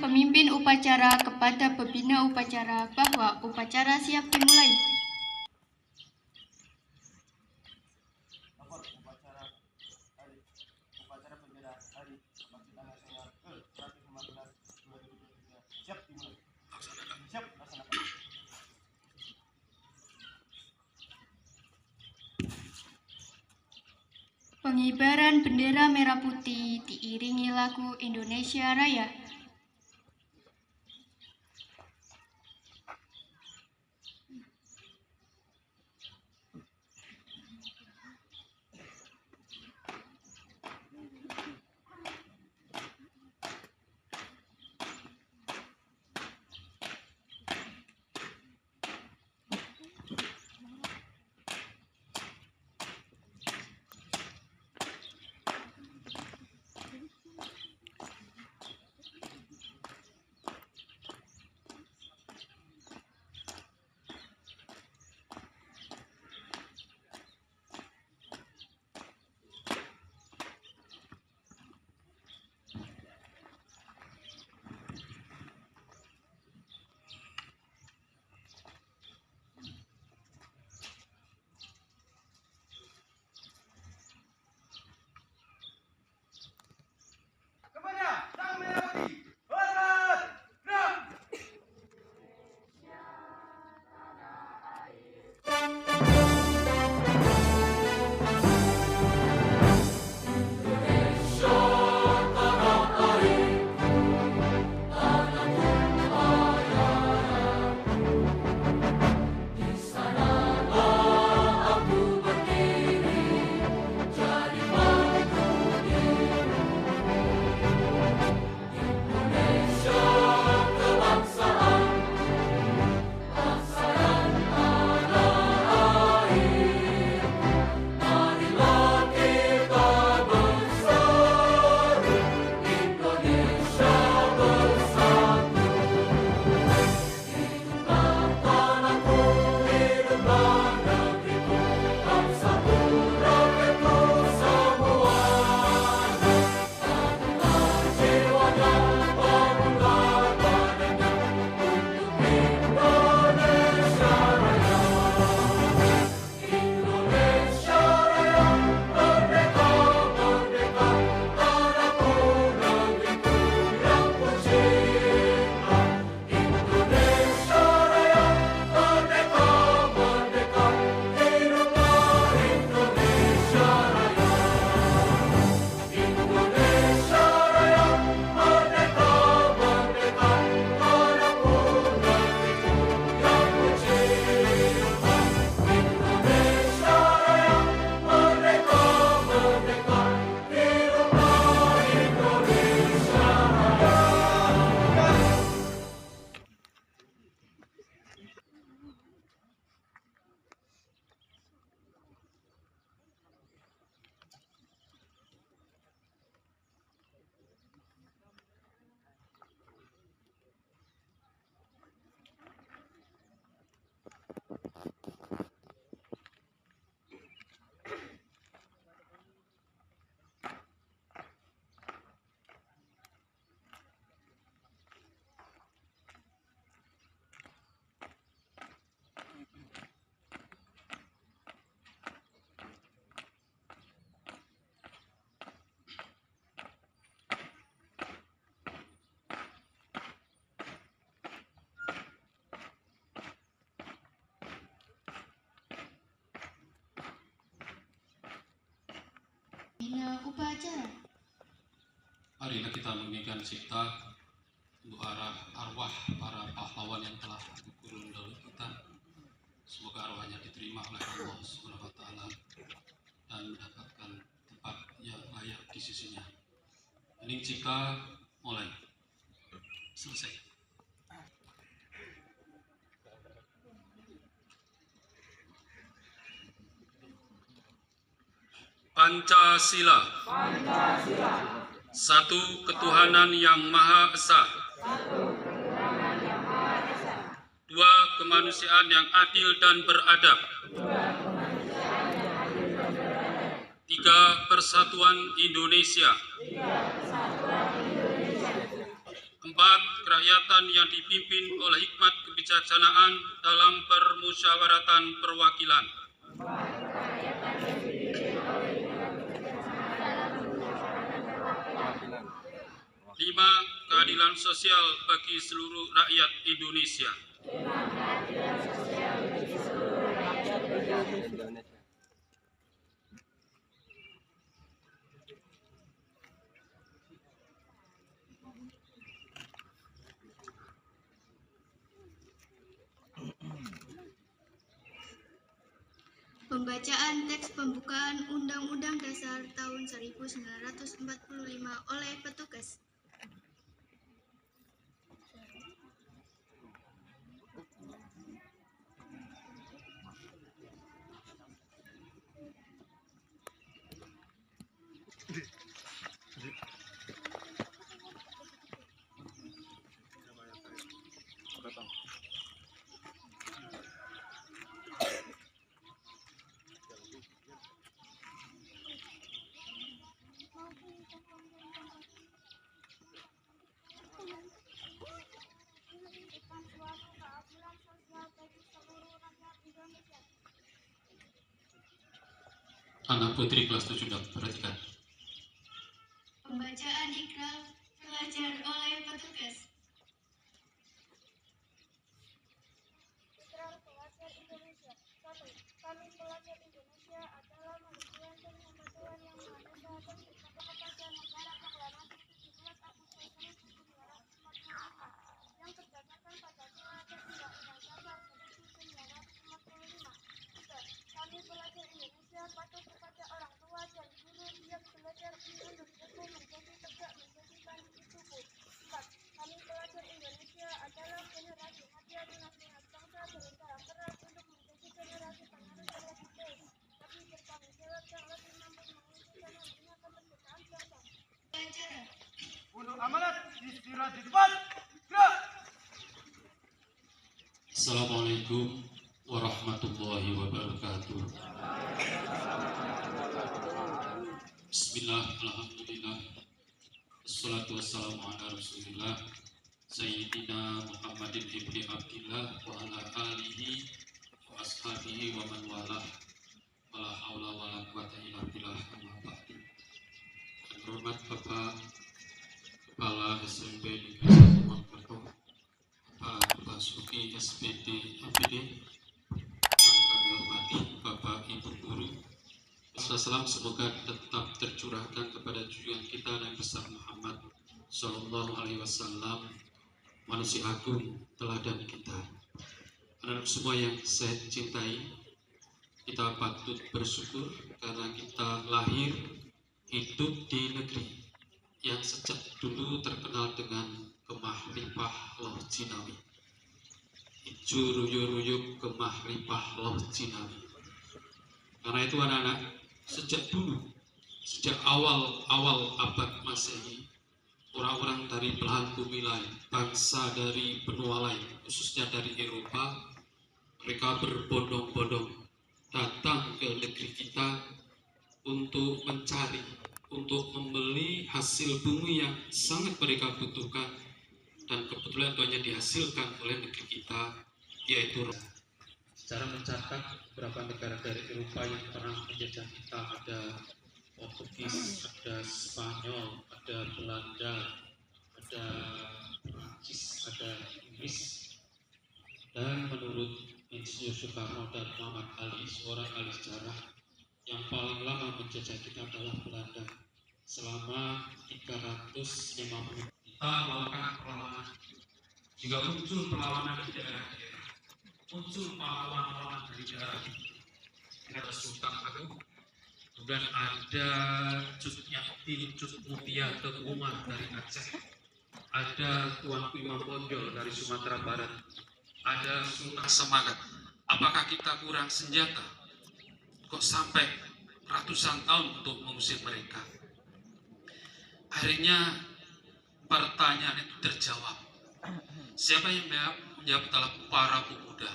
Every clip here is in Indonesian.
pemimpin upacara kepada pembina upacara bahwa upacara siap dimulai. Upacara bendera Hari Kebangkitan Nasional ke-115 2023 siap dimulai. Siap laksanakan. Pengibaran bendera merah putih diiringi lagu Indonesia Raya. Upacara. Marilah kita meninggikan cipta untuk arwah para pahlawan yang telah gugur dahulu kita. Semoga arwahnya diterima oleh Allah Subhanahu wa taala dan mendapatkan tempat yang layak di sisinya. Hening cipta mulai. Selesai. Pancasila. Pancasila. Satu ketuhanan yang Maha Esa. Dua kemanusiaan yang adil dan beradab. Tiga persatuan Indonesia. 4. Kerakyatan yang dipimpin oleh hikmat kebijaksanaan dalam permusyawaratan perwakilan. 5. Keadilan sosial bagi seluruh rakyat Indonesia. Pembacaan teks pembukaan Undang-Undang Dasar tahun 1945 oleh petugas. Anak putri kelas 7 perhatikan. Pembacaan ikrar pelajar oleh petugas. Ikrar pelajar Indonesia. 1. Kami pelajar Indonesia adalah manusia dan kesatuan yang maha esa dan bersatu kepada negara proklamasi 17 Agustus 1945 yang berdasarkan Pancasila dan Undang-Undang Dasar 1945. 3. Kami pelajar Indonesia patuh kepada orang tua dan guru siap belajar untuk buku menjadi tegak menjadi tanding suku. 4. Kami pelajar Indonesia adalah generasi hadir nasihat bangsa berusaha keras untuk menjadi generasi penerus legislatif, tapi bertanggung jawab yang lebih mampu mengisi dan membina kemerdekaan bangsa. Untuk amanat istirahat di depan. Gerak. Assalamualaikum warahmatullahi wabarakatuh. Bismillah, alhamdulillah, assalatu wassalamu ala rasulillah Sayyidina Muhammadin ibni Abdillah wa ala alihi wa ashabihi wa man walah wa la hawla wa la quwwata illa billah amma ba'du. Yang hormat Bapak Kepala SMP Negeri 1 Mojokerto, Pak Basuki SPD APD, yang kami hormati Bapak Ibu Guru. Salam semoga tetap tercurahkan kepada junjungan kita Nabi besar Muhammad Sallallahu Alaihi Wasallam, manusia agung teladan kita. Anak-anak semua yang saya cintai, kita patut bersyukur karena kita lahir hidup di negeri yang sejak dulu terkenal dengan kemah limpah loh Cinawi. Ijo ruyuk-ruyuk kemah limpah loh Cinawi. Karena itu anak-anak, sejak dulu, sejak awal abad Masehi, orang-orang dari belahan bumi lain, bangsa dari benua lain, khususnya dari Eropa, mereka berbondong-bondong datang ke negeri kita untuk mencari, untuk membeli hasil bumi yang sangat mereka butuhkan, dan kebetulan itu hanya dihasilkan oleh negeri kita, yaitu cara mencatat beberapa negara dari Eropa yang pernah menjajah kita. Ada Portugis, ada Spanyol, ada Belanda, ada Prancis, ada Inggris. Dan menurut Insinyur Soekarno dan Muhammad Ali, seorang ahli sejarah, yang paling lama menjajah kita adalah Belanda selama 350 tahun. Kita melakukan perlawanan, jika muncul perlawanan di daerah-daerah, muncul pahlawan-pahlawan dari daerah ini. Ada Sultan Agung, kemudian ada Cut Nyatin, Cut Mutia Umar dari Aceh, ada Tuan Imam Bonjol dari Sumatera Barat, ada Sultan Semangat. Apakah kita kurang senjata? Kok sampai ratusan tahun untuk mengusir mereka? Akhirnya pertanyaan itu terjawab. Siapa yang menjawab adalah para pemuda.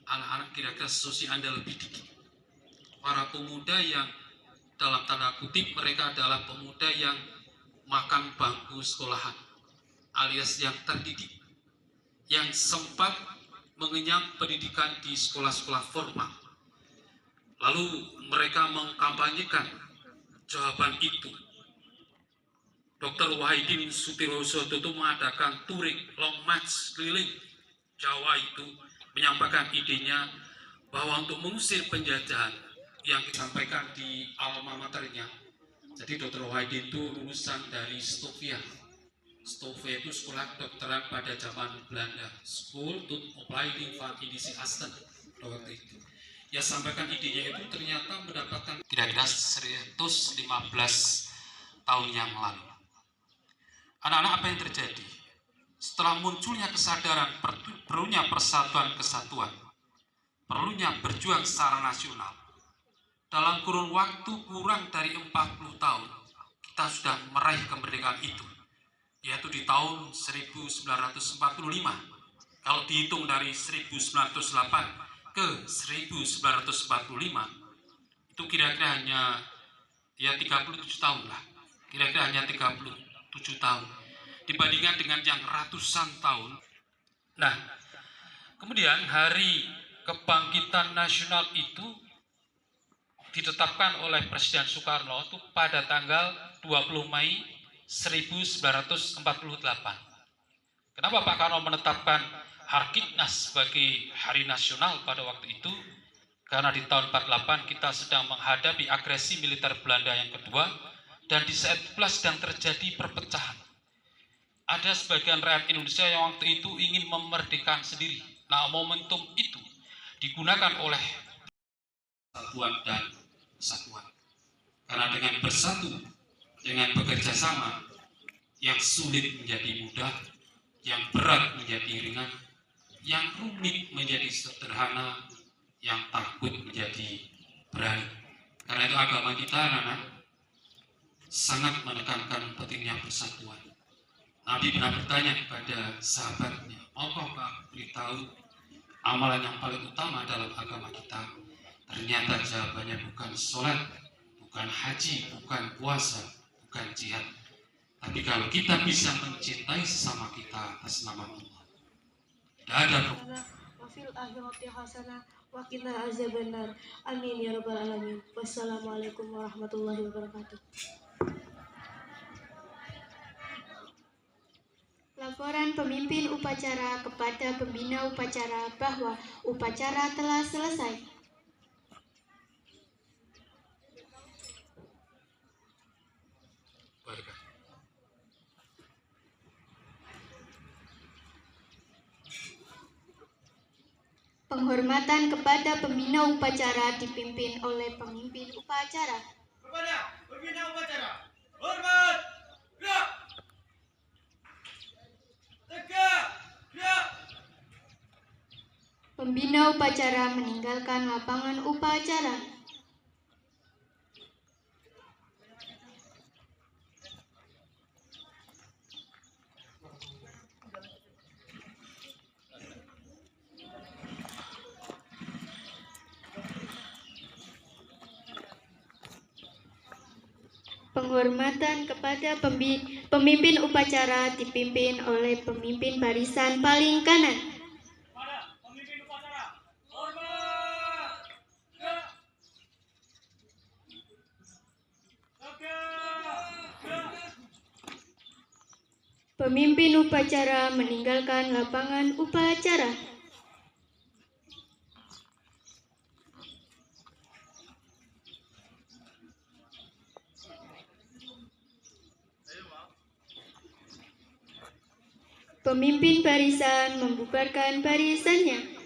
Anak-anak kira-kira seusia Anda lebih dikit. Para pemuda yang dalam tanda kutip mereka adalah pemuda yang makan bangku sekolahan. alias yang terdidik, yang sempat mengenyam pendidikan di sekolah-sekolah formal. Lalu mereka mengkampanyekan jawaban itu. Dr. Wahidin Sutiroso itu mengadakan touring long march keliling Jawa itu, menyampaikan idenya bahwa untuk mengusir penjajahan yang disampaikan di alma maternya. Jadi Dr. Wahidin itu lulusan dari Stovia. Stovia itu sekolah kedokteran pada zaman Belanda, School to Opleiding van Indische Artsen waktu itu. Ya, sampaikan idenya itu ternyata mendapatkan kira-kira 115 tahun yang lalu. Anak-anak, apa yang terjadi? Setelah munculnya kesadaran perlunya persatuan kesatuan, perlunya berjuang secara nasional, dalam kurun waktu kurang dari 40 tahun, kita sudah meraih kemerdekaan itu, yaitu di tahun 1945. Kalau dihitung dari 1908 ke 1945, itu kira-kira hanya 37 tahun lah, kira-kira hanya 37 tahun dibandingkan dengan yang ratusan tahun. Nah, kemudian hari kebangkitan nasional itu ditetapkan oleh Presiden Soekarno itu pada tanggal 20 Mei 1948. Kenapa Pak Karno menetapkan Harkitnas sebagai hari nasional pada waktu itu? Karena di tahun 48 kita sedang menghadapi agresi militer Belanda yang kedua, dan di saat itulah sedang terjadi perpecahan. Ada sebagian rakyat Indonesia yang waktu itu ingin memerdekakan sendiri. Nah, momentum itu digunakan oleh persatuan dan kesatuan. Karena dengan bersatu, dengan bekerja sama, yang sulit menjadi mudah, yang berat menjadi ringan, yang rumit menjadi sederhana, yang takut menjadi berani. Karena itu agama kita, anak-anak, sangat menekankan pentingnya persatuan. Nabi pernah bertanya kepada sahabatnya, maukah Pak beritahu amalan yang paling utama dalam agama kita? Ternyata jawabannya bukan sholat, bukan haji, bukan puasa, bukan jihad. Tapi kalau kita bisa mencintai sesama kita atas nama Allah, tidak ada wafil akhirati hasanah wa qina azabannar. Amin ya rabbal alamin. Wassalamualaikum warahmatullahi wabarakatuh. Laporan pemimpin upacara kepada pembina upacara bahwa upacara telah selesai. Penghormatan kepada pembina upacara dipimpin oleh pemimpin upacara. Kepada pembina upacara, hormat, gerak, tegak, gerak. Pembina upacara meninggalkan lapangan upacara. Penghormatan kepada pemimpin upacara dipimpin oleh pemimpin barisan paling kanan. Kepada pemimpin upacara, hormat, gerak, tegak, gerak. Pemimpin upacara meninggalkan lapangan upacara. Pemimpin barisan membubarkan barisannya.